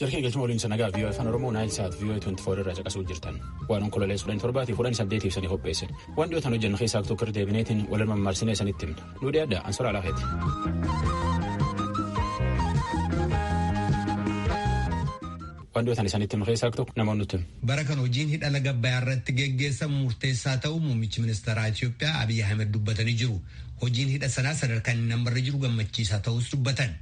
Jarkeen galchuma waliin sanagaa viiyoo afaan Oromoo Naayil Saat viiyoo 24 irraa caqasuu jirtan. Waan onkololee 17 18 ibsanii qopheesse. Waan dhiyootaan hojjennu keessaa tokko deebineetiin wal mammaarsinee sanitti himna. Nuudii adda Ansoraa Laafeeti. Waan dhiyootaan isanitti himna keessaa tokko namoonni nutti hima. Bara kan hojiin hidha laga Abbayyaa irratti geggeessamu murteessaa ta'uu muummichi ministeeraa Itoophiyaa Abiy Ahmed dubbatanii jiru. Hojiin hidha sanaa sadarkaan inni nambarra jiru gammachiisaa ta'us dubbatan.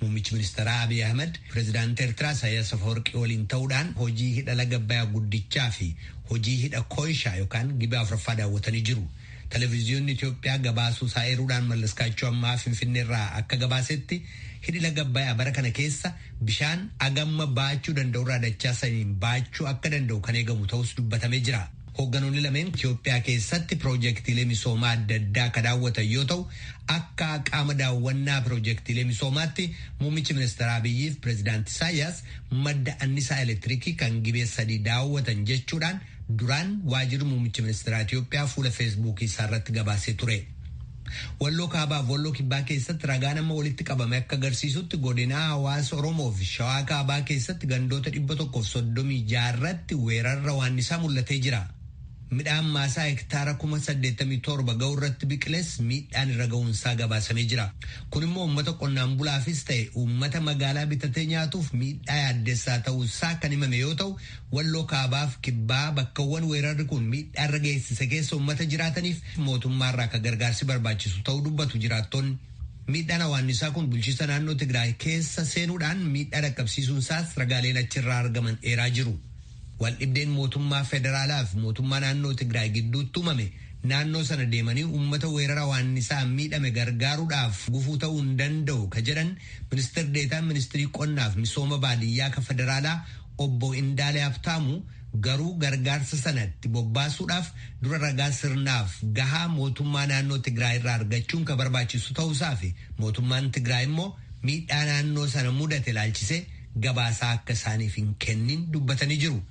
Muummichi ministeeraa Abiy Ahmed pirezidaantii Eertiraa Isaayyaas Afwerqii waliin ta'uudhaan hojii hidha laga Abbayyaa guddichaa fi hojii hidha Koishaa yookaan Gibee Afuraffaa daawwatanii jiru. Televiziyoonni Itoophiyaa gabaasuu isaa eeruudhaan Mallaskaachoo ammaa Finfinneerraa akka gabaasetti hidhi laga Abbayyaa bara kana keessa bishaan agamma baachuu danda'urraa dachaa saniin baachuu akka danda'u kan eegamu ta'us dubbatamee jira. Hoogganoonni lameen Itoophiyaa keessatti piroojeektiilee misoomaa adda addaa kan daawwatan yoo ta'u, akka qaama daawwannaa piroojeektiilee misoomaatti muummichi ministeeraa Abiyyiif pirezidaantii Isaayyaas madda annisaa elektiriikii kan Gibee 3 daawwatan jechuudhaan duraan waajjirri muummichi ministeeraa Itoophiyaa fuula feesbuukii isaarratti gabaasee ture. Walloo Kaabaa fi Walloo Kibbaa keessatti ragaa nama walitti qabame akka agarsiisutti godinaa hawaasa Oromoo fi Shawaa Kaabaa keessatti gandoota 136 irratti weerarra waannisaa mul'atee jira. Midhaan maasaa hektaara 87,000 ga'u irratti biqiles miidhaan irra ga'uunsaa gabaasamee jira. Kun immoo uummata qonnaan bulaafis ta'e uummata magaalaa bitatee nyaatuuf miidhaa yaaddessaa ta'uusaa kan himame yoo ta'u, Walloo Kaabaaf Kibbaa bakkawwan weerarri kun miidhaa irra geessise keessa uummata jiraataniif mootummaarraa akka gargaarsi barbaachisu ta'uu dubbatu jiraattonni. Miidhaan hawaannisaa kun bulchiinsa naannoo Tigraay keessa seenuudhaan miidhaa dhaqqabsiisuunsaas ragaaleen achirraa argaman eeraa jiru. Waldhibdeen mootummaa federaalaa fi mootummaa naannoo Tigraay gidduutti uumame naannoo sana deemanii uummata weerara hawaannisaa miidhame gargaaruudhaaf gufuu ta'uu hin danda'u ka jedhan ministeerri deetaan ministirii qonnaaf misooma baadiyyaa ka federaalaa obbo Indaalee Habtaamu garuu gargaarsa sanatti bobbaasuudhaaf dura ragaa sirnaaf gahaa mootummaa naannoo Tigraay irraa argachuun ka barbaachisu ta'uusaa fi mootummaan Tigraay immoo miidhaa naannoo sana mudate ilaalchisee gabaasaa akka isaaniif hin kennin dubbatanii jiru.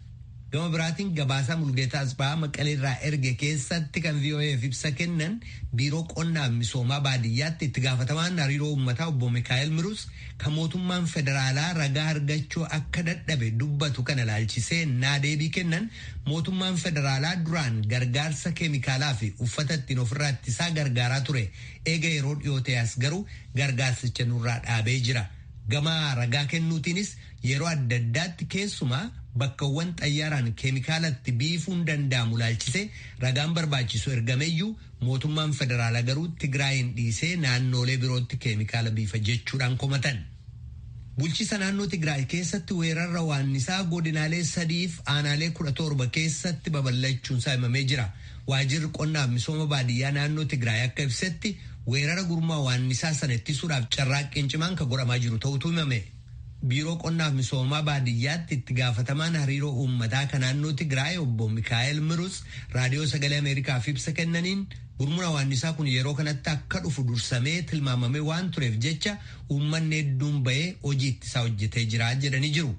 Gama biraatiin gabaasaa Mulgeetaa Asbaa Maqalee irraa erge keessatti kan VOA'f ibsa kennan biiroo qonnaa misoomaa baadiyyaatti itti gaafatamaan hariiroo uummataa obbo Mikaa'el Mirus kan mootummaan federaalaa ragaa argachuu akka dadhabe dubbatu kana ilaalchisee naa deebii kennan mootummaan federaalaa duraan gargaarsa keemikaalaa fi uffata ittiin ofirraa ittisaa gargaaraa ture. Eega yeroo dhiyootee as garuu gargaarsicha nurraa dhaabee jira. Gama ragaa kennuutiinis yeroo adda addaatti keessumaa bakkawwan xayyaaraan keemikaalatti biifuun danda'amu ilaalchisee ragaan barbaachisu ergameyyuu mootummaan federaalaa garuu Tigraayin dhiisee naannoolee birootti keemikaala biifa jechuudhaan komatan. Bulchiinsa naannoo Tigraay keessatti weerarra waannisaa godinaalee 3 fi aanaalee 17 keessatti babal'achuunsaa himamee jira. Waajjirri qonnaaf misooma baadiyyaa naannoo Tigraay akka ibsetti weerara gurmaa waannisaa sana ittisuudhaaf carraaqqiin cimaan kan godhamaa jiru ta'utu himame. Biiroo qonnaaf misoomaa baadiyyaatti itti gaafatamaan hariiroo uummataa kan naannoo Tigraay obbo Mikaa'el Mirus raadiyoo sagalee Ameerikaaf ibsa kennaniin gurmuna waannisaa kun yeroo kanatti akka dhufu dursamee tilmaamamee waan tureef jecha uummanni hedduun ba'ee hojii ittisaa hojjetee jira jedhanii jiru.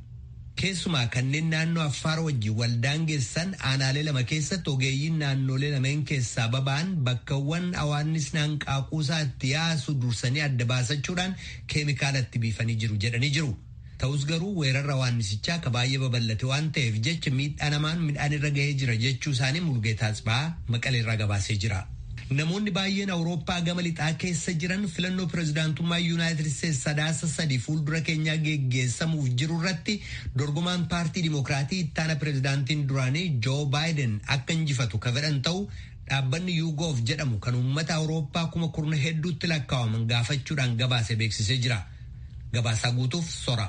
Keessumaa kanneen naannoo Affaar wajjin waldaangeessan aanaalee lama keessatti ogeeyyiin naannolee lameen keessaa baba'an bakkawwan hawaannisni hanqaaquusaa itti yaasu dursanii adda baasachuudhaan keemikaalatti biifanii jiru jedhanii jiru. Ta'us garuu weerarra hawaannisichaa akka baay'ee babal'ate waan ta'eef jecha miidhaa namaan midhaan irra ga'ee jira jechuu isaanii Mulgeetaa Asbaa Maqaleerraa gabaasee jira. Namoonni baay'een Awurooppaa gama lixaa keessa jiran filannoo pirezidaantummaa Yuunaayitid Isteetsi sadaasa 3 fuuldura keenyaa geggeessamuuf jiru irratti dorgomaan paartii Dimokiraatii ittaana pirezidaantiin duraanii Joo Baayiden akka injifatu ka fedhan ta'u dhaabbanni YouGov jedhamu kan uummata Awurooppaa 10,000 hedduutti lakkaa'aman gaafachuudhaan gabaase beeksisee jira. Gabaasaa guutuuf sora.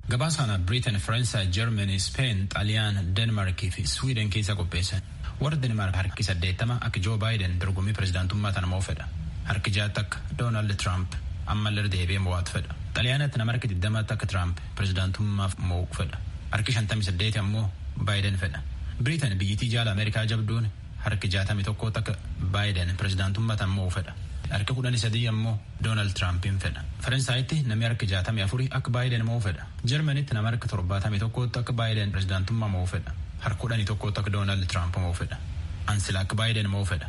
Gabaasaan Britain, Faransaay, Germany, Spain, Xaaliyaan, Denmark fi Sweden keessa qopheessan. Warra Denmark harki 80 akka Joo Baayiden dorgommii pirezidaantummaa tana moo fedha. Harki 6 akka Doonaald Tiraamp ammallee deebi'ee mo'atu fedha. Xaaliyaanatti nama harki 20 akka Tiraamp pirezidaantummaaf mo'u fedha. Harki 58 ammoo Baayiden fedha. Britain biyyittii jaala Ameerikaa jabduun harki 61 akka Baayiden pirezidaantummaa tana mo'u fedha. Harki 13 ammoo Doonaald Tiraampiin fedha. Faransaaytti namni harki 64 akka Baayiden mo'u fedha. Jarmanitti nama harki 71 akka Baayiden pirezidaantummaa mo'u fedha. Harka 11 akka Doonaald Tiraamp mo'u fedha. Ansila akka Baayiden mo'u fedha.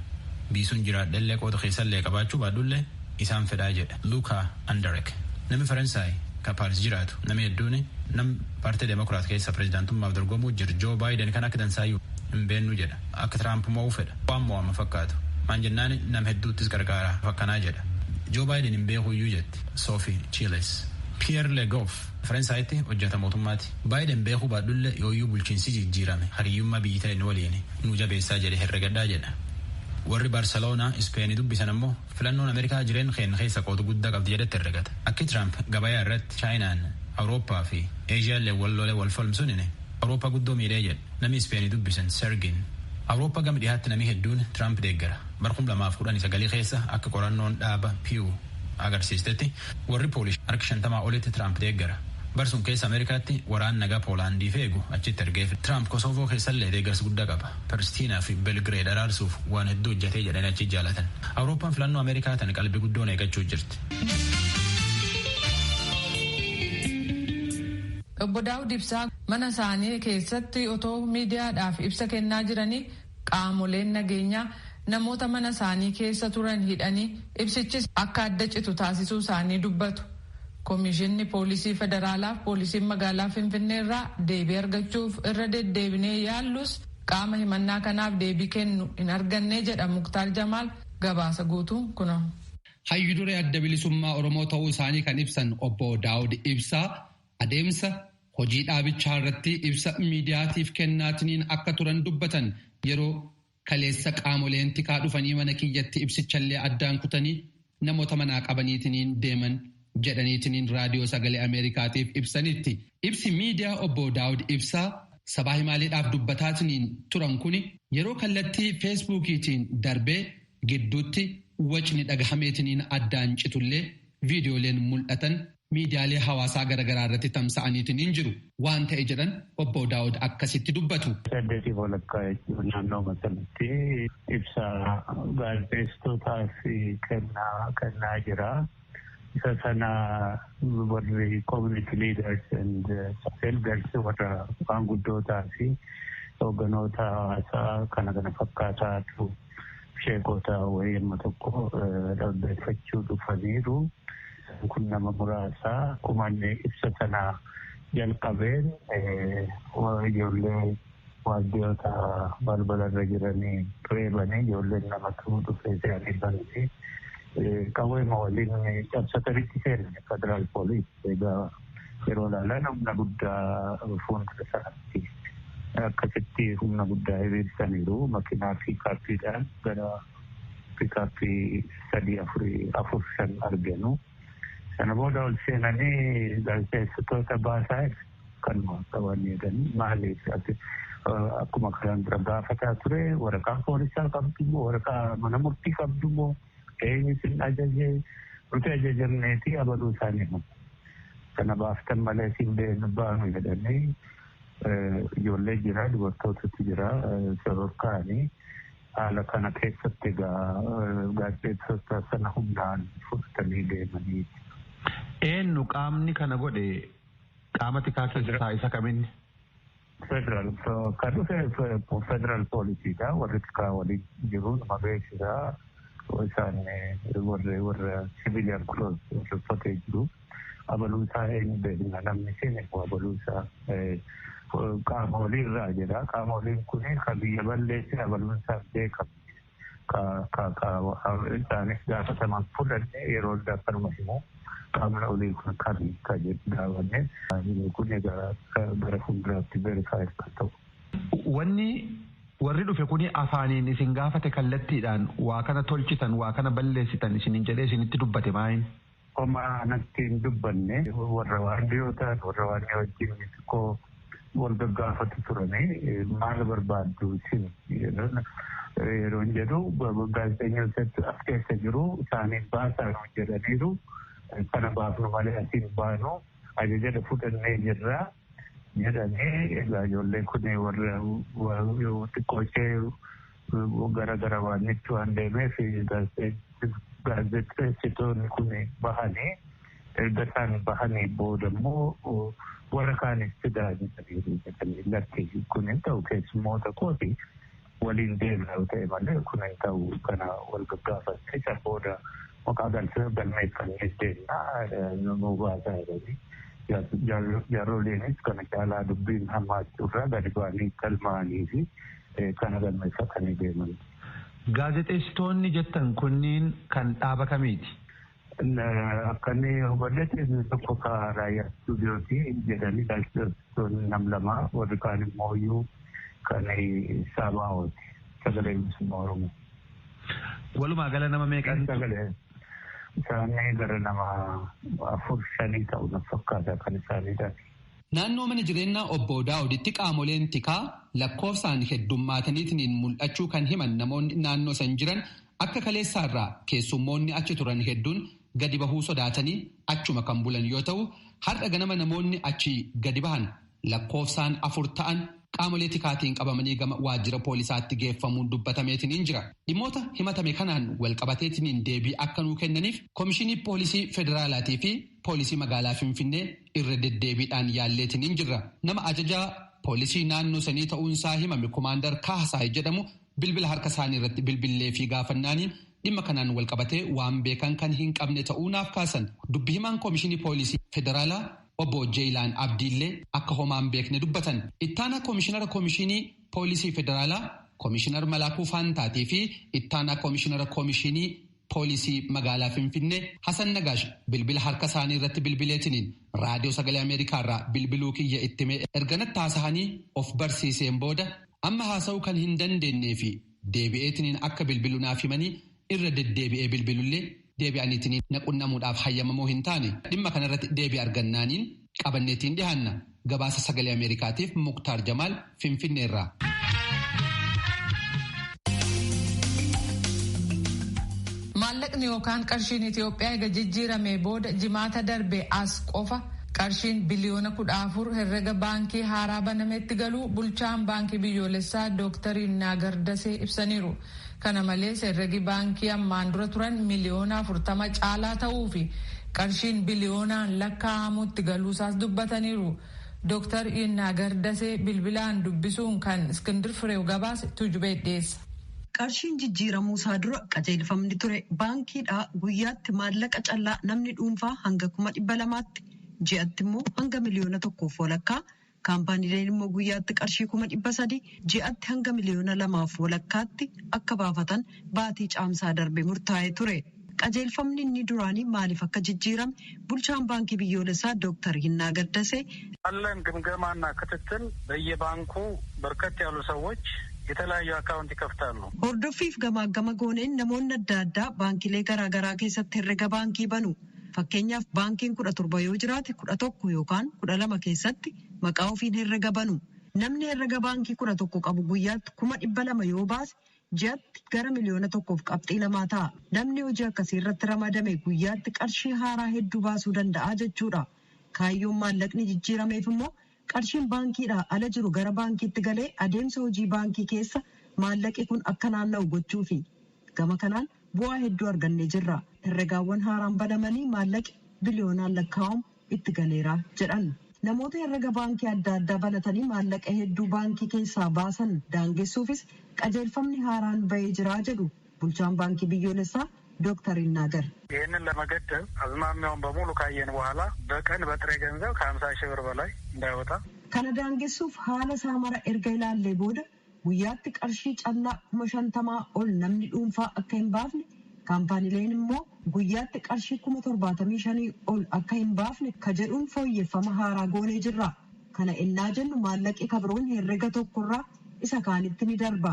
Biisuun jiraadhellee qooda keessallee qabaachuu baadullee isaan fedhaa jedha Luukaa Anderek. Namni Faransaay Paaris jiraatu namni hedduun nam paartii Demokiraat keessa pirezidaantummaaf dorgomuu jiru Joo Baayiden kan akka dansaayyuu hin beeknu jedha. Akka Tiraamp mo'uu fedha. Waan mo'ama fakkaatu. Maan jennaan nam hedduuttis gargaara fakkanaa jedha. Joo Baayiden hin beekuyyuu jetti Sophie Chiles. Pierre Legoff Faransaaytti hojjeta mootummaati. Baayiden beekuu baadhulle yooyyuu bulchiinsi jijjiirame hariyyummaa biyyi ta'e nu waliin nu jabeessaa jedhe herregadhaa jedha. Warri Barceloonaa Ispeenii dubbisan ammoo filannoon Ameerikaa jireen keessa qooda guddaa qabdi jedhetti herregata. Akki Tiraamp gabayaa irratti Chaayinaan Awurooppaa fi Eeshiyaallee wal lolee wal falmsuun Awurooppaa guddoo miidhee jedhe. Namni Ispeenii dubbisan Sergin. Awurooppaa gama dhiyaatti namni hedduun Tiraamp deeggara. Bara 2019 keessa akka qorannoon dhaaba Pew agarsiistetti warri Poolish harka 50 olitti Tiraamp deeggara. Barsuun keessa Ameerikaatti waraan nagaa Poolaandii feegu achitti ergeef Tiraamp Kosoovoo keessallee deeggarsa guddaa qaba. Pristiinaa fi Belgireed araarsuuf waan hedduu hojjetee jedhanii achi jaalatan. Awurooppaan filannoo Ameerikaa tan qalbii guddoon eeggachuu jirti. Obbo Daawud Ibsaa mana isaanii keessatti otoo miidiyaadhaaf ibsa kennaa jiranii qaamoleen nageenyaa namoota mana isaanii keessa turan hidhanii ibsichis akka adda citu taasisuu isaanii dubbatu. Komishinni Poolisii Federaalaa Poolisiin Magaalaa Finfinnee irraa deebii argachuuf irra deddeebinee yaallus qaama himannaa kanaaf deebii kennu hin arganne jedha Muktaar Jamaal gabaasa guutuun kuna. Hayyuu duree adda bilisummaa Oromoo ta'uu isaanii kan ibsan obbo Daawud Ibsaa adeemsa hojii dhaabichaa irratti ibsa miidiyaatiif kennaatiniin akka turan dubbatan yeroo kaleessa qaamoleen tikaa dhufanii mana kiyyatti ibsichallee addaan kutanii namoota manaa qabaniitiniin deeman jedhaniitiniin raadiyoo sagalee Ameerikaatiif ibsanitti. Ibsi miidiyaa obbo Daawud Ibsaa sabaa himaaleedhaaf dubbataatiniin turan kuni yeroo kallattii feesbuukiitiin darbee gidduutti wacni dhagahameetiniin addaan citullee viidiyooleen mul'atan miidiyaalee hawaasaa garaagaraa irratti tamsa'aniitiniin jiru. Waan ta'e jedhan obbo Daawud akkasitti dubbatu. Saddeetii walakkaa jechuun naannoo masalatti ibsa gaazexeessitootaa fi kennaa jira. Isa sana warri community leaders and elders warra maanguddootaa fi hoogganoota hawaasaa kana fakkaataatu sheekota wayii amma tokko dhaggeeffachuu dhufaniiru. Kun nama muraasaa kumanne ibsa sana jalqabeen ijoollee waajjiroota balbalarra jiranii reebanii ijoolleen namatu dhufee se'anii banti. Qabeema waliin cabsatanitti seenne federaal poolis egaa yeroo ilaalan humna guddaa fuuldura isaatti akkasitti humna guddaa hiriirsaniiru makiinaa piikaappiidhaan gara piikaappii 3-4 arganu. Sana booda ol seenanii gaazexeessitoota baasaa kan qabanidhanii maaliif akkuma kanaan dura gaafataa ture waraqaa poolisaa qabdu waraqaa mana murtii qabdu eenyusin ajajee nuti ajajamneeti abaluu isaanii himu. Kana baaftan malee siin baanu jedhanii ijoollee jira dubartootatti jira sororkaanii haala kana keessatti egaa gaazexeessitoota sana humnaan fudhatanii deemanii. Eenyu qaamni kana godhe qaama tikaa keessaa isa kaminni? Kan dhufe federaal poolisiidha warri tikaa waliin jiru nama beeksisaa. Isaan warra civilian clothes uffatee jiru. Abaluusaa eenyu beekna namni seene abaluusaa qaama waliirraa jedha. Qaama waliin kun kan biyya balleesse abaluusaa beekamu. Isaanis gaafataman fudhanne yeroo akkanuma himu qaamni olii kun kami ka jedhu daawwanne kun gara fuulduraatti verifaayi kan ta'u. Warri dhufe kuni afaaniin isin gaafate kallattiidhaan waa kana tolchitan waa kana balleessitan isinin jedhee isinitti dubbate maayin? Homaa natti hin dubbanne warra waardiyootaan warra waardiyoo wajjin tokko wal gaggaafatu turanii maal barbaaddu isin yeroo jedhu gaazexeessitoota as keessa jiru isaaniin baasaa jedhaniiru kana baafnu malee asiin baanu ajaja fudhannee jirra. Jedhanii egaa ijoolleen kun warra xiqqooshee gara waan itti waan deemeef gaazexeessitoonni kun bahanii erga isaan bahanii booda immoo warra kaanis fidaanii lakki kun hin ta'u keessummoota kooti waliin deemna yoo ta'e malee kun hin ta'u kana wal gaggaafatte isa booda maqaa galmeeffannee deemna nu baasaa jedhanii. jaaroleenis kana caalaa dubbiin hammaachuurraa gadi ba'anii galmaa'anii fi kana galmeeffatanii deeman. Gaazexeessitoonni jettan kunniin kan dhaaba kamiiti? Akka inni hubadhate tokko raayyaa istuudiyooti jedhanii gaazexeessitoonni nam lama warri kaan immoo iyyuu kan Saabaa'ooti sagalee bilisummaa Oromoo. Walumaa gala nama meeqan? Isaanii gara nama 4-5 ta'u na fakkaata kan isaaniidha. Naannoo mana jireenyaa obbo Daawuditti qaamoleen tikaa lakkoofsaan heddummaataniitiin mul'achuu kan himan namoonni naannoo san jiran akka kaleessaarraa keessummoonni achi turan hedduun gadi bahuu sodaatanii achuma kan bulan yoo ta'u har'a ganama namoonni achi gadi bahan lakkoofsaan 4 ta'an qaamolee tikaatiin qabamanii gama waajjira poolisaatti geeffamuun dubbatameetiin jira. Dhimmoota himatame kanaan walqabateetiin deebii akka nuu kennaniif Komishinii Poolisii Federaalaatii fi Poolisii Magaalaa Finfinnee irra deddeebiidhaan yaalleetiin jirra. Nama ajajaa poolisii naannoo sanii ta'uunsaa himame Komaandar Kaasaay jedhamu bilbila harka isaanii irratti bilbillee fi gaafannaaniin dhimma kanaan walqabatee waan beekan kan hin qabne ta'uu naaf kaasan. Dubbi himaan Komishinii Poolisii Federaalaa Obbo Jeelaan Abdiillee akka homaan beekne dubbatan. Ittaana Komishinara Komishinii Poolisii Federaalaa Komishinar Malaakuu Faantaatii fi Ittaana Komishinara Komishinii Poolisii Magaalaa Finfinnee Hasan Nagaash bilbila harka isaanii irratti bilbileetiniin raadiyoo sagalee Ameerikaarraa bilbiluu kiyya ittime erganatti haasa'anii of barsiiseen booda amma haasa'uu kan hin dandeenyee fi deebi'eetiniin akka bilbilu naaf himanii irra deddeebi'ee bilbilullee deebi'aniitiin naqunnamuudhaaf hayyamamoo hin taane dhimma kanarratti deebii argannaaniin qabanneetiin dhihaanna. Gabaasa sagalee Ameerikaatiif Muktaar Jamaal Finfinneerraa. Maallaqni yookaan qarshiin Itoophiyaa eega jijjiiramee booda jimaata darbe as qofa qarshiin biliyoona 14 herrega baankii haaraa banametti galuu bulchaan baankii biyyoolessaa Dr. Naagar Dasee ibsaniiru. Kana malees herregi baankii ammaan dura turan miliyoona 40 caalaa ta'uu fi qarshiin biliyoonaan lakkaa'amutti galuusaas dubbataniiru. Dr. Naagar Dasee bilbilaan dubbisuun kan Iskindir Fireew gabaase Tujubee dhiyeessa. Qarshiin jijjiiramuu isaa dura qajeelfamni ture baankiidhaa guyyaatti maallaqa callaa namni dhuunfaa hanga 200,000tti ji'atti immoo hanga miliyoona 1 walakkaa kaampaaniileen immoo guyyaatti qarshii 300,000 ji'atti hanga miliyoona 2 walakkaatti akka baafatan baatii caamsaa darbe murtaa'ee ture. Qajeelfamni inni duraanii maaliif akka jijjiirame bulchaan baankii biyyoolessaa Dr. Naagar Dasee አለን ግምገማና ክትትል በየባንኩ በርከት ያሉ ሰዎች የተለያዩ አካውንት ይከፍታሉ። Hordoffiif gamaagama gooneen namoonni adda addaa baankilee garaagaraa keessatti herrega baankii banu. Fakkeenyaaf baankiin 17 yoo jiraate 11 yookaan 12 keessatti maqaa ofiin herrega banu. Namni herrega baankii 11 qabu guyyaatti 200,000 yoo baase ji'atti gara miliyoona 1.2 ta'a. Namni hojii akkasii irratti ramadame guyyaatti qarshii haaraa hedduu baasuu danda'a jechuudha. Kaayyoon maallaqni jijjiirameef immoo qarshiin baankiidhaa ala jiru gara baankiitti galee adeemsa hojii baankii keessa maallaqi kun akka naanna'u gochuufi. Gama kanaan bu'aa hedduu argannee jirra. Herregaawwan haaraan banamanii maallaqi biliyoonaan lakkaa'amu itti galeera jedhan. Namoota herrega baankii adda addaa banatanii maallaqa hedduu baankii keessaa baasan daangessuufis qajeelfamni haaraan bahee jira jedhu bulchaan baankii biyyoolessaa ዶክተር ይናገር ይህንን ለመገደብ አዝማሚያውን በሙሉ ካየን በኋላ በቀን በጥሬ ገንዘብ ከ50,000 ብር በላይ እንዳይወጣ ከነዳንገሱፍ ሀለ ሳመራ ኤርጋይላሌ ቦደ ጉያት ቀርሺ ጨላ 50,000 ኦል ነምኒ ዱንፋ አከይን ባፍኒ ካምፓኒሌን ሞ ጉያት ቀርሺ 75,000 ኦል አከይን ባፍኒ ከጀዱን ፎየፈማ ሃራ ጎኔ ጅራ ከነ እናጀን ማለቂ ከብሮን ሄረገ ተኩራ ኢሰካኒት ኒደርባ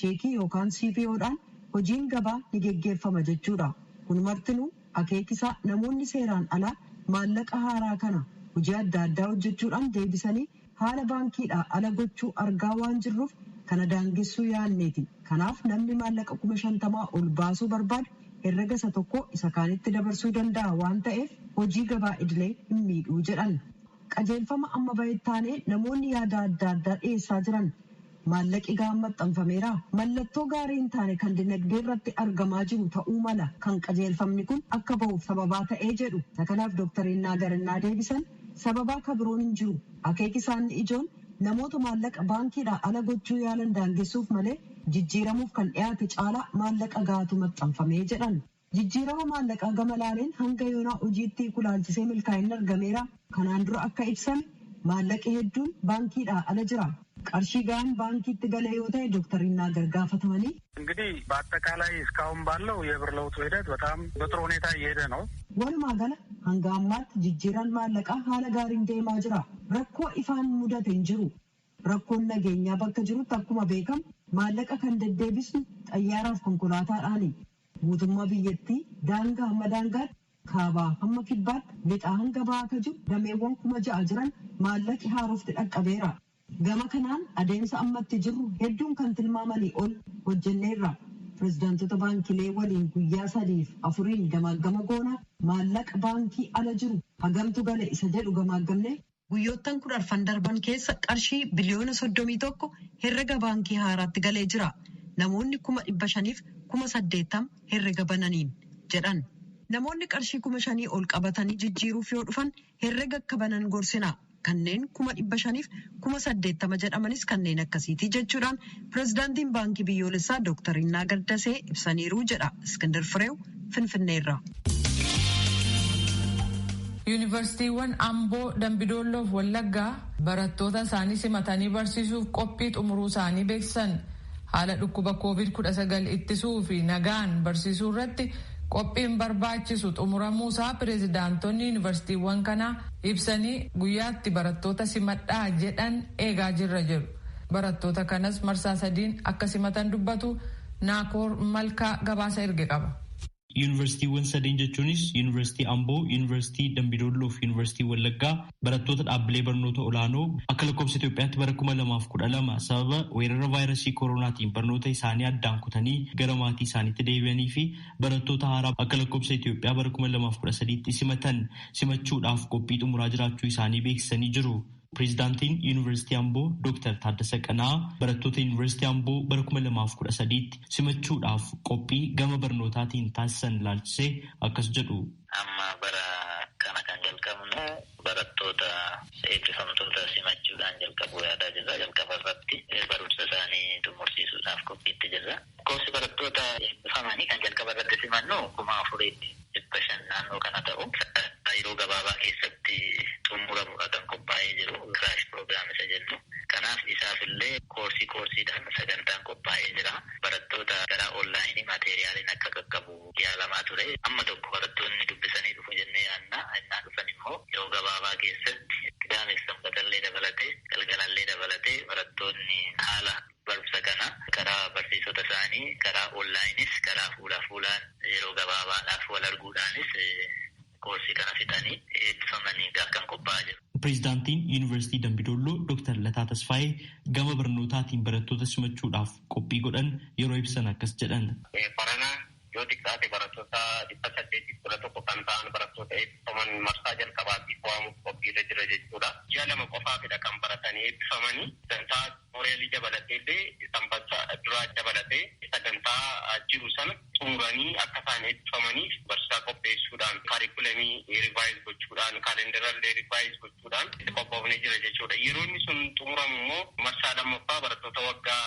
ቼኪ ዮካን ሲቪኦዳን hojiin gabaa ni geggeeffama jechuudha. Kun martinuu akeekisaa namoonni seeraan alaa maallaqa haaraa kana hojii adda addaa hojjechuudhaan deebisanii haala baankiidhaa ala gochuu argaa waan jirruuf kana daangessuu yaanneeti. Kanaaf namni maallaqa 50,000 ol baasuu barbaadu herrega isa tokko isa kaanitti dabarsuu danda'a waan ta'eef hojii gabaa idilee hin miidhuu jedhan. Qajeelfama amma bahettaanee namoonni yaada adda addaa dhiyeessaa jiran. Maallaqi gahaan maxxanfameera. Mallattoo gaarii hin taane kan dinagdee irratti argamaa jiru ta'uu mala kan qajeelfamni kun akka bahuuf sababaa ta'ee jedhu. Kanaaf Dr. Naagar deebisan sababaa kabiroon hin jiru. Akeeki isaanii ijoon namoota maallaqa baankiidhaa ala gochuu yaalan daangessuuf malee jijjiiramuuf kan dhiyaate caalaa maallaqa gahaatu maxxanfamee jedhan. Jijjiirama maallaqaa gama laaleen hanga yoonaa hojiitti kulaalchisee milkaa'inni argameera. Kanaan dura akka ibsame maallaqi hedduun baankiidhaa ala jira. qarshii gahaan baankiitti galee yoo ta'e ዶክተር ይናገር gaafatamanii እንግዲህ በአጠቃላይ እስካሁን ባለው የብር ለውጡ ሂደት በጣም በጥሩ ሁኔታ እየሄደ ነው። walumaa gala hanga ammaatti jijjiiraan maallaqaa haala gaariin deemaa jira. rakkoo ifaan mudate hin jiru. rakkoon nageenyaa bakka jirutti akkuma beekamu maallaqa kan deddeebisnu xayyaaraaf konkolaataadhaani. guutummaa biyyattii daangaa hamma daangaatti kaabaa hamma kibbaatti lixaa hanga bahaa jiru dameewwan 6,000 jiran maallaqi haarofti dhaqqabeera. gama kanaan adeemsa ammatti jirru hedduun kan tilmaamanii ol hojjenneerra. pirezidaantota baankilee waliin guyyaa 3-4 gamaagama goona maallaqa baankii ala jiru hagamtu gale isa jedhu gamaagamne guyyoottan 10 darban keessa qarshii biliyoona 31 herrega baankii haaraatti galee jira. namoonni 500,000 herrega bananiin jedhan. namoonni qarshii 5,000 ol qabatanii jijjiiruuf yoo dhufan herrega akka banan gorsina. kanneen 500,000 jedhamanis kanneen akkasiiti jechuudhaan pirezidaantiin baankii biyyoolessaa Dr. Yinnagar Dasee ibsaniiru jedha Iskindar Fireew Finfinneerraa. Yuunivarsiitiiwwan Amboo, Dambidolloo fi Wallaggaa barattoota isaanii simatanii barsiisuuf qophii xumuruu isaanii beeksisan. Haala dhukkuba COVID-19 ittisuu fi nagaan barsiisuu irratti qophiin barbaachisu xumuramuusaa pireezidaantonni yuunivarsiitiiwwan kanaa ibsanii guyyaatti barattoota simadhaa jedhan eegaa jirra jedhu. barattoota kanas marsaa 3 akka simatan dubbatu Naakoor Malkaa gabaasa erge qaba. Yuunivarsiitiiwwan sadeen jechuunis Yuunivarsiitii Amboo, Yuunivarsiitii Dambidolloo fi Yuunivarsiitii Wallaggaa barattoota dhaabbilee barnoota olaanoo akka lakkoofsa Itoophiyaatti bara 2012 sababa weerara vaayirasii koronaatiin barnoota isaanii addaan kutanii gara maatii isaaniitti deebi'anii fi barattoota haaraa akka lakkoofsa Itoophiyaa bara 2013tti simachuudhaaf qophii xumuraa jiraachuu isaanii beeksisanii jiru. Pireezidaantiin Yuunivarsiitii Amboo Dr. Taaddasa Qanaa barattoota Yuunivarsiitii Amboo bara 2013tti simachuudhaaf qophii gama barnootaatiin taasisan ilaalchisee akkas jedhu. Amma bara kana kan jalqabnu barattoota eebbifamtoota simachuudhaan jalqabuu yaadaa jirra. Jalqaba irratti barumsa isaanii xumursiisuudhaaf qophiitti jirra. Lakkoofsi barattoota eebbifamanii kan jalqaba irratti simannu 4,500 naannoo kana ta'u yeroo gabaabaa keessatti xumuramuudha kan qophaa'ee jiru. Kiraash piroogiraam isa jennu. Kanaaf isaaf illee koorsiidhaan sagantaan qophaa'ee jira. Barattoota gara onlaayinii maateeriyaaliin akka qaqqabu yaalamaa ture. Amma tokko barattoonni dubbisanii dhufu jennee yaadna. Innaa dhufan immoo yeroo gabaabaa keessatti qidaameef sanbatallee dabalatee galgalallee dabalatee barattoonni haala barumsa kana karaa barsiisota isaanii karaa onlaayinis karaa fuulaan yeroo gabaabaadhaaf wal arguudhaanis koorsii kana fixanii eebbifamanii kan qophaa'aa jiru. Pireezidaantiin Yuunivarsiitii Dambidolloo Dr. Lataa Tasfaayee gama barnootaatiin barattoota simachuudhaaf qophii godhan yeroo ibsan akkas jedhan. Barana yoo xiqqaate barattoota 811 kan ta'an barattoota eebbifaman marsaa jalqabaatiif waamuuf qophiirra jira jechuudha. Ji'a 2 qofaafidha kan baratanii eebbifamanii sagantaa mooreelii dabalatee illee sanbata duraa dabalatee sagantaa jiru sana xumuranii akka isaan eebbifamaniif barsiisaa qopheessuudhaan kaarikulamii rivaayiz gochuudhaan kaalendarallee rivaayiz gochuudhaan qophoofnee jira jechuudha. Yeroo inni sun xumuramu immoo marsaa 2ffaa barattoota waggaa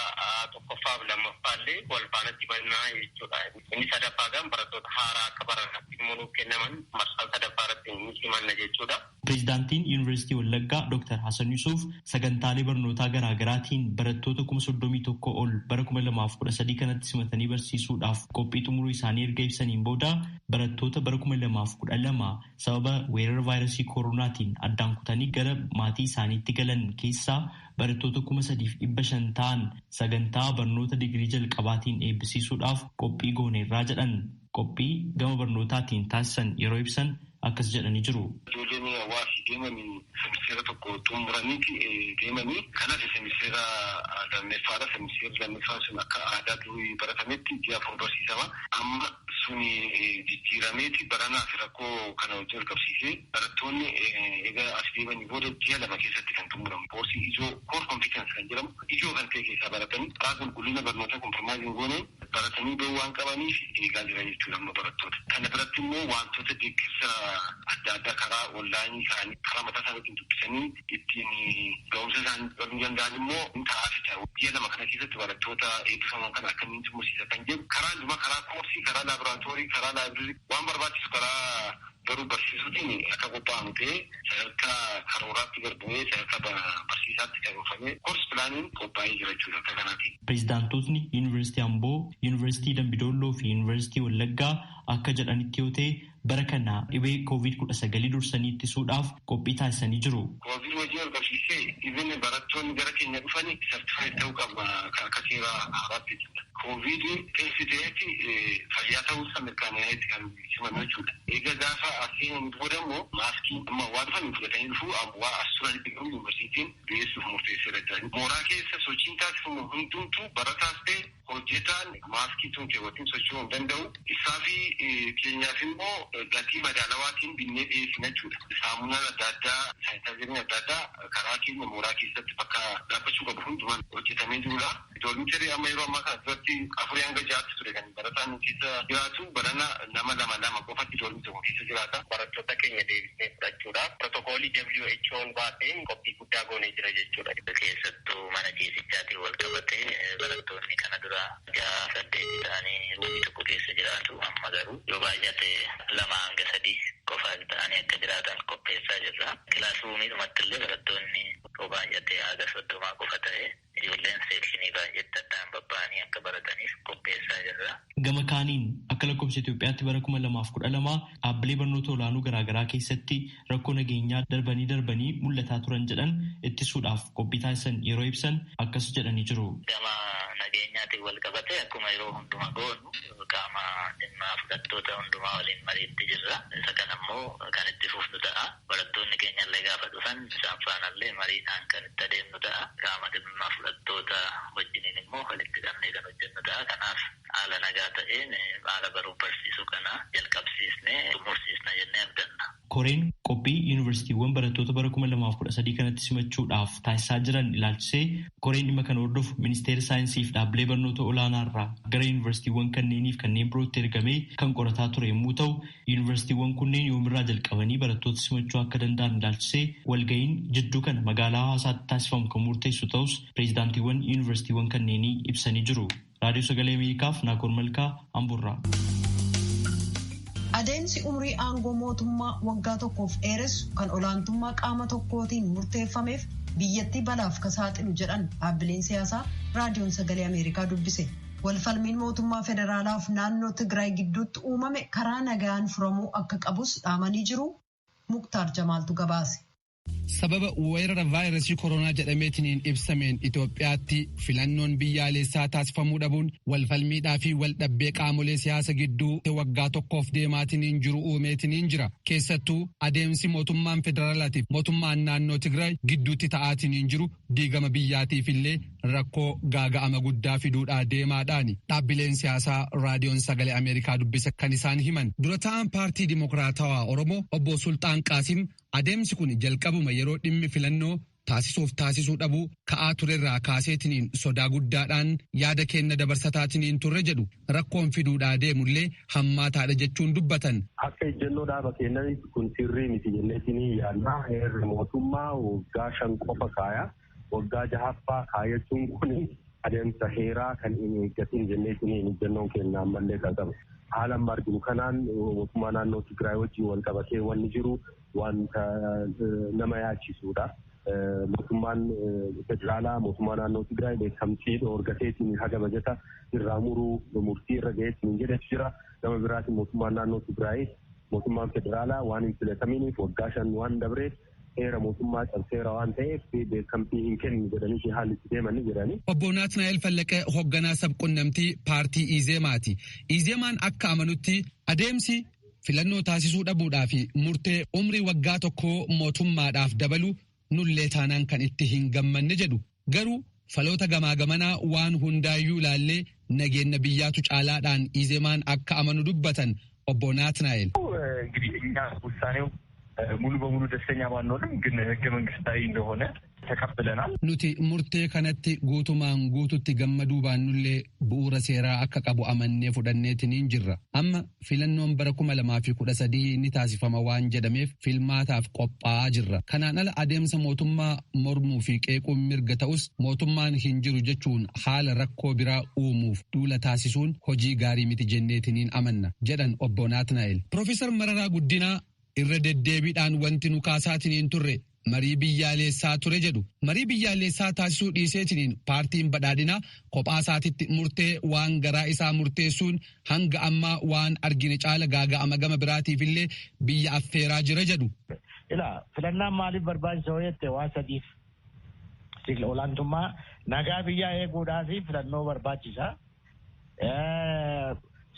1ffaaf 2ffaallee wal faanatti bannaa jechuudha. Inni sadaffaadhaan barattoota haaraa akka baranaatti immoo nuuf kennaman marsaa 3ffaarratti ni simanna jechuudha. Pireezidaantiin Yuunivarsiitii Wallaggaa Dr. Hasan Yuusuf sagantaalee barnootaa garaa garaatiin barattoota 31,000 ol bara 2013 kanatti simatanii barsiisuudhaaf qophii xumuruu isaanii erga ibsaniin booda barattoota bara 2012 sababa weerara vaayirasii koronaatiin addaan kutanii gara maatii isaaniitti galan keessaa barattoota 3,500 ta'an sagantaa barnoota digirii jalqabaatiin eebbisiisuudhaaf qophii gooneerraa jedhan. Qophii gama barnootaatiin taasisan yeroo ibsan akkas jedhanii jiru. Ijoolleen hawaasii deemanii semiseera tokko xumuraniiti deemanii kanas semiseera lammaffaadha. Semiseera lammaffaa sun akka aadaa durii baratametti ji'a 4 barsiisama. Amma suni jijjiirameeti baranaaf rakkoo kana wajjin qabsiisee barattoonni egaa as deemanii booda ji'a 2 keessatti kan xumuramu. Koorsii ijoo koor konfiikansi kan jedhamu ijoo kan ta'e keessaa baratanii karaa qulqullina barnootaa kompromaayisiin goone baratanii bahuu waan qabaniif eegaa jiran jechuudha amma barattoota. Kana biratti immoo wantoota deeggarsa adda addaa karaa onlaayinii isaanii karaa mataa isaaniitiin dubbisanii ittiin ga'umsa isaanii baruu danda'an immoo ni ta'aafi ta'u. Biyya lama kana keessatti barattoota eebbifaman kana akkamiin xumursiisa kan jedhu karaa hundumaa karaa koorsii, karaa laaboraatoorii, karaa laayibireerii waan barbaachisu karaa baruu barsiisuutiin akka qophaa'amu ta'ee sadarkaa karooraatti garbumee sadarkaa barsiisaatti karoorfamee koorsi pilaaniin qophaa'ee jira jechuudha akka kanaatiin. Pireezidaantootni Yuunivarsiitii Amboo, Yuunivarsiitii Dambidolloo fi Yuunivarsiitii Wallaggaa akka jedhanitti yoo ta'e bara kana dhibee COVID-19 dursanii ittisuudhaaf qophii taasisanii jiru. COVID wajjin wal qabsiisee dhibeen barattoonni gara keenya dhufanii sartifaayit ta'uu qaba akka seera haaraatti jechuudha. COVID teessiteetti fayyaa ta'uusaa mirkaneessanii kan simannu jechuudha. Egaa gaafa asiin booda immoo maaskii amma waa dhufanii fudhatanii dhufuu waa as turanitti garuu yuunivarsiitiin dhiyeessuuf murteesseera jedhani. Mooraa keessa sochiin taasifamu hundumtuu barataas ta'e hojjetaan maaskii tun keewwatiin socho'uu hin danda'u. Isaa fi keenyaaf immoo gatii madaalawaatiin binnee dhiyeessina jechuudha. Saamunaan adda addaa, saayintaaziriin adda addaa karaa keenya mooraa keessatti bakka dhaabbachuu qabu hundumaan hojjetamee jirudha. Doolmitarii amma yeroo ammaa kana duratti 4-6 ture kan barataan keessa jiraatu barana nama 2 qofatti doolmitarii keessa jiraata. Barattoota keenya deebisnee fudhachuudhaaf pirotookoolii WHO'n baaseen qophii guddaa goonee jira jechuudha. Keessattuu mana ciisichaatiin wal qabatee barattoonni kana dura 6-8 ta'anii ruumii tokko keessa jiraatu. Amma garuu yoo baay'ate 2-3 qofa ta'anii akka jiraatan qopheessaa jirra. Kilaasruumiidhumatti illee barattoonni yoo baay'ate haga 30 qofa ta'e ijoolleen seekshinii baay'eetti addaan babba'anii akka barataniif qopheessaa jirra. Gama kaaniin akka lakkoofsa Itoophiyaatti bara 2012 dhaabbilee barnoota olaanoo garaagaraa keessatti rakkoo nageenyaa darbanii mul'ataa turan jedhan ittisuudhaaf qophii taasisan yeroo ibsan akkas jedhanii jiru. Gama nageenyaatiin wal qabate akkuma yeroo hundumaa goonu qaama dhimma fudhattoota hundumaa waliin mariitti jirra. Isa kana immoo kan itti fufnu ta'a. Barattoonni keenya illee gaafa dhufan isaan faanallee mariidhaan kan itti adeemnu ta'a. Qaama dhimma fudhattoota wajjiniin immoo walitti qabnee kan hojjennu ta'a. Kanaaf haala nagaa ta'een haala baruu barsiisuu kana jalqabsiisnee xumursiisna jennee abdanna. Koreen qophii yuunivarsiitiiwwan barattoota bara 2013 kanatti simachuudhaaf taasisaa jiran ilaalchisee koreen dhimma kana hordofu ministeera saayinsii fi dhaabbilee barnoota olaanaa irraa gara yuunivarsiitiiwwan kanneeniif kanneen birootti ergamee kan qorataa ture yommuu ta'u, yuunivarsiitiiwwan kunneen yoomirraa jalqabanii barattoota simachuu akka danda'an ilaalchisee walga'iin jidduu kana magaalaa Hawaasaatti taasifamu kan murteessu ta'us pireezidaantiiwwan yuunivarsiitiiwwan kanneenii ibsanii jiru. Raadiyoo Sagalee Ameerikaaf Naakoor Malkaa Amburraa. Adeemsi umrii aangoo mootummaa waggaa tokkoof dheeressu kan olaantummaa qaama tokkootiin murteeffameef biyyattii balaaf ka saaxilu jedhan dhaabbileen siyaasaa raadiyoon Sagalee Ameerikaa dubbise. Walfalmiin mootummaa federaalaaf naannoo Tigraay gidduutti uumame karaa nagaan furamuu akka qabus dhaamanii jiru. Muktaar Jamaaltu gabaase. Sababa weerara vaayirasii koronaa jedhameetiin ibsameen Itoophiyaatti filannoon biyyaalessaa taasifamuu dhabuun walfalmiidhaa fi waldhabbee qaamolee siyaasa gidduu waggaa tokkoof deemaatiin jiru uumeetiin jira. Keessattuu adeemsi mootummaan federaalaatiif mootummaan naannoo Tigraay gidduutti ta'aatiin jiru diigama biyyaatiif illee rakkoo gaaga'ama guddaa fiduudhaa deemaadhaani. Dhaabbileen siyaasaa raadiyoon Sagalee Ameerikaa dubbisa kan isaan himan. Dura ta'an paartii Dimokiraatawaa Oromoo obbo Sultaan Qaasim adeemsi kun jalqabuma yeroo dhimmi filannoo taasisuu dhabuu ka'aa turerraa kaaseetiniin sodaa guddaadhaan yaada kenna dabarsataatiniin turre jedhu rakkoon fiduudhaa deemullee hammaataadha jechuun dubbatan. Akka ejjennoo dhaaba keenyanitti kun sirrii miti jenneetinii yaadna. Heerri mootummaa waggaa 5 qofa kaaya. Waggaa 6ffaa kaayachuun kun adeemsa heeraa kan hin eeggatin jenneetinii ejjennoon keenya ammallee qaqqabe. Haala amma arginu kanaan mootummaa naannoo Tigraay wajjin wal qabatee wanni jiru wanta nama yaachisuudha. Mootummaan federaalaa mootummaa naannoo Tigraay beekamtii dhoorgateetiin haga bajata irraa muruu murtii irra ga'eetiin jedhetu jira. Nama biraatiin mootummaan naannoo Tigraay mootummaan federaalaa waan hin filataminiif waggaa 5 waan dabreef heera mootummaa cabseera waan ta'eef beekamtii hin kennu jedhanii haalli itti deemanii jedhanii. Obbo Naatnaa'el Fallaqee hoogganaa sabquunnamtii paartii Izeemaati. Izeemaan akka amanutti adeemsi filannoo taasisuu dhabuudhaa fi murtee umrii waggaa tokkoo mootummaadhaaf dabalu nullee taanaan kan itti hin gammanne jedhu. Garuu faloota gamaa gamanaa waan hundaayyuu ilaallee nageenya biyyaatu caalaadhaan Izeemaan akka amanu dubbatan obbo Naatnaa'el. እንግዲህ እኛ ውሳኔው ሙሉ በሙሉ ደስተኛ ባንሆንም ግን ህገ መንግስታዊ እንደሆነ ተቀብለናል። ኑቲ ሙርቴ ከነቲ ጉቱማን ጉቱቲ ገመዱ ባኑሌ ቡኡረ ሴራ አከ ቀቡ አመኔ ፉደኔትኒን ጅራ አመ ፊለኖን በረ 2013 ኒ ታሲፈማ ዋን ጀደሜፍ ፊልማታፍ ቆጳ ጅራ ከናን አለ አዴምሰ ሞቱማ ሞርሙ ፊ ቄቁ ሚርገ ተኡስ ሞቱማን ሂንጅሩ ጀቹን ሐለ ረኮ ቢራ ኡሙፍ ዱለ ታሲሱን ሆጂ ጋሪ ሚቲ ጀኔትኒን አመና ጀደን ኦቦናት ናይል ፕሮፌሰር መረራ ጉዲና irra deddeebiidhaan wanti nu kaasaatiin turre marii biyyaalessaa ture jedhu marii biyyaalessaa taasisuu dhiiseetiin paartiin badhaadhinaa kophaa isaatitti murtee waan garaa isaa murteessuun hanga ammaa waan argine caala gaaga'ama gama biraatiif illee biyya affeeraa jira jedhu. Filannaan maaliif barbaachisa jette waa sadiif olaantummaa nagaa biyyaa eeguudhaa fi filannoo barbaachisa.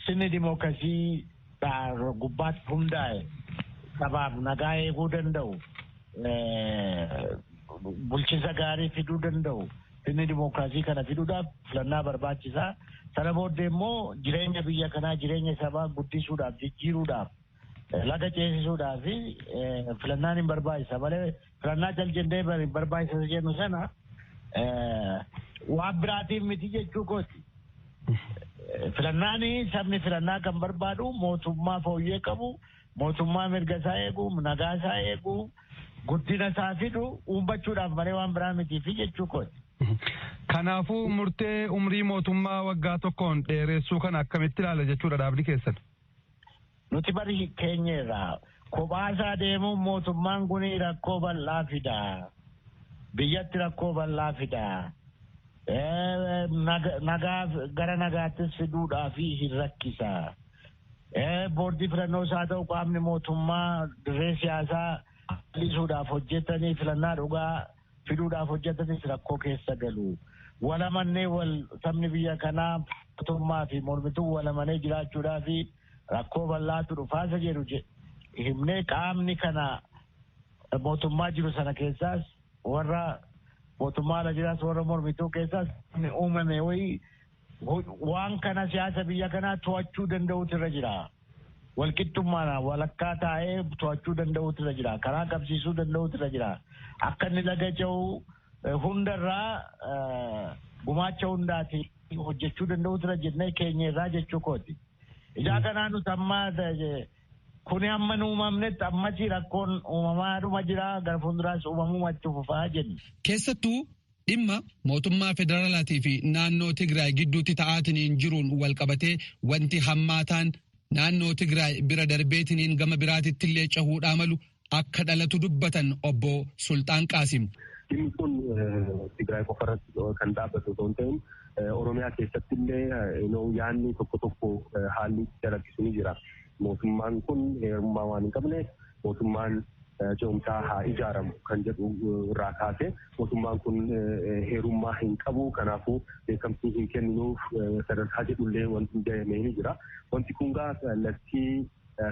Sirni dimookiraasii gubbaatti hundaa'e sabaaf nagaa eeguu danda'u bulchiinsa gaarii fiduu danda'u sirni dimookiraasii kana fiduudhaaf filannaa barbaachisaa. Sana booddee immoo jireenya biyya kanaa jireenya sabaa guddisuudhaaf jijjiiruudhaaf laga ceesisuudhaaf filannaan hin barbaachisa malee filannaa jaljendee barbaachisa jennu sana waan biraatiif miti jechuu kooti. Filannaan sabni filannaa kan barbaadu mootummaa fooyyee qabu mootummaa mirga isaa eegu nagaa isaa eegu guddina isaa fidu uummachuudhaaf malee waan biraa mitiif jechuu kooti. Kanaafuu murtee umrii mootummaa waggaa tokkoon dheeressuu kana akkamitti ilaala jechuudha dhaabni keessan? Nuti bari keenya irraa kophaasaa deemuun mootummaan kun rakkoo bal'aa fida. Biyyatti rakkoo bal'aa fida. Nagaa gara nagaattis fiduudhaaf hin rakkisa. Boordii filannoo isaa ta'u qaamni mootummaa dirree siyaasaa lisuudhaaf hojjetanii filannaa dhugaa fiduudhaaf hojjetanis rakkoo keessa galu. Walamannee sabni biyya kanaa mootummaa fi mormituu walamanee jiraachuudhaaf rakkoo bal'aatu dhufaasa jedhu himnee qaamni kana mootummaa jiru sana keessaas warra mootummaa ala jiraas warra mormituu keessaas uumame wayii waan kana siyaasa biyya kanaa to'achuu danda'utu irra jira. Walqixxummaadhaan walakkaa taa'ee to'achuu danda'utu irra jira. Karaa qabsiisuu danda'utu irra jira. Akka inni laga ce'u hundarraa gumaacha hundaati hojjechuu danda'utu irra jennee keenya irraa jechuu kooti. Ijaa kanaa nuti amma kuni amma nu uumamnetti ammasii rakkoon uumamaadhuma jira gara fuulduraas uumamuu itti fufaa jenna. Keessattuu dhimma mootummaa federaalaatii fi naannoo Tigraay gidduutti ta'aatiin jiruun wal qabatee wanti hammaataan naannoo Tigraay bira darbeetiin gama biraatitti illee cahuudhaa malu akka dhalatu dubbatan obbo Sultaan Qaasim. Dhimmi kun Tigraay qofarratti kan dhaabbatu osoo hin ta'in Oromiyaa keessatti illee yaadni tokko haalli dalaggisu ni jira. Mootummaan kun heerummaa waan hin qabne mootummaan ce'umsaa haa ijaaramu kan jedhu irraa kaase mootummaan kun heerummaa hin qabu kanaafuu beekamtii hin kenninuuf sadarkaa jedhullee wanti deemee ni jira. Wanti kun kallattii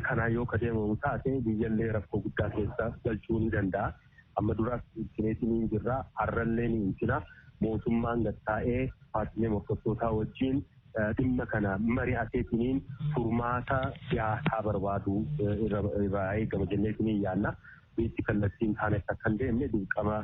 kanaa yoo adeemamu taate biyyallee rakkoo guddaa keessa galchuu ni danda'a. Amma duraas ibsineetiin jirra har'allee ni ibsina mootummaan gattaa'ee paartiilee morkattootaa wajjin dhimma kana mari'ateetiin furmaata siyaasaa barbaadu irraa eegama jenneetiin yaanna. Biitti kallattiin taane akka hin deemne dirqama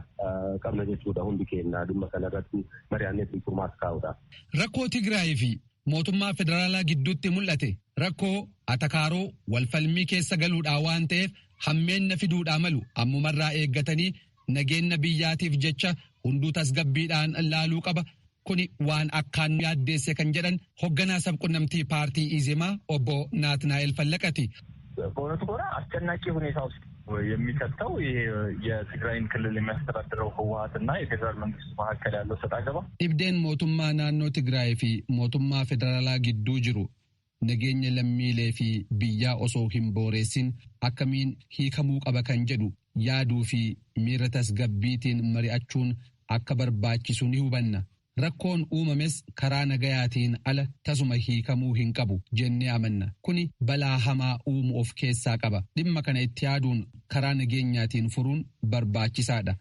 qabna jechuudha hundi keenya dhimma kanarratti mari'anneetiin furmaata kaa'uudha. Rakkoo Tigraay fi mootummaa federaalaa gidduutti mul'ate rakkoo atakaaroo walfalmii keessa galuudhaa waan ta'eef hammeenna fiduudhaa malu ammumarraa eeggatanii nageenya biyyaatiif jecha hunduu tasgabbiidhaan laaluu qaba. Kuni waan akkaan yaaddeesse kan jedhan hoogganaa sabqunnamtii paartii ኢዜማ ኦቦ ናትናኤል ፈለቀቲ በእውነቱ ከሆነ አስጨናቂ ሁኔታ ውስጥ የሚከተው ይሄ የትግራይን ክልል የሚያስተዳድረው ህወሓትና የፌዴራል መንግስት መካከል ያለው ሰጣ ገባ ኢብዴን ሞቱማ ናኖ ትግራይ ፊ ሞቱማ ፌዴራላ ጊዱ ጅሩ ነገኘ ለሚሌ ፊ ብያ ኦሶ ሂምቦሬሲን አከሚን ሂከሙ ቀበ ከን ጀዱ ያዱ ፊ ሚረተስ ገቢቲን መሪአቹን akka barbaachisu ni hubanna. Rakkoon uumames karaa nagayaatiin ala tasuma hiikamuu hin qabu jennee amanna. Kuni balaa hamaa uumuu of keessaa qaba. Dhimma kana itti yaaduun karaa nageenyaatiin furuun barbaachisaadha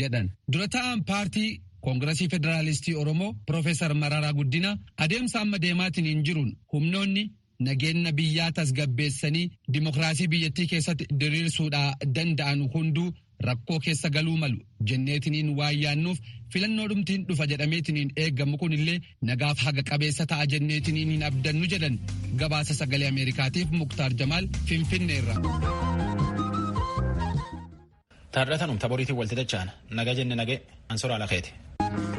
jedhan. Dura ta'aan paartii Koongiresii Federaalistii Oromoo Profeesar Mararaa Guddinaa adeemsa amma deemaatiin hin jiruun humnoonni nageenya biyyaa tasgabbeessanii dimokiraasii biyyattii keessatti diriirsuudhaa danda'an hunduu rakkoo keessa galuu malu jenneetiniin waan yaannuuf filannoo dhumtiin dhufa jedhameetiniin eeggamu kunillee nagaaf haga qabeessa ta'a jenneetiniin hin abdannu jedhan. Gabaasa sagalee Ameerikaatiif Muktaar Jamaal Finfinneerra. Taarratanum taboriitiin walti dacha'an naga jenne nage ansora alakeeti.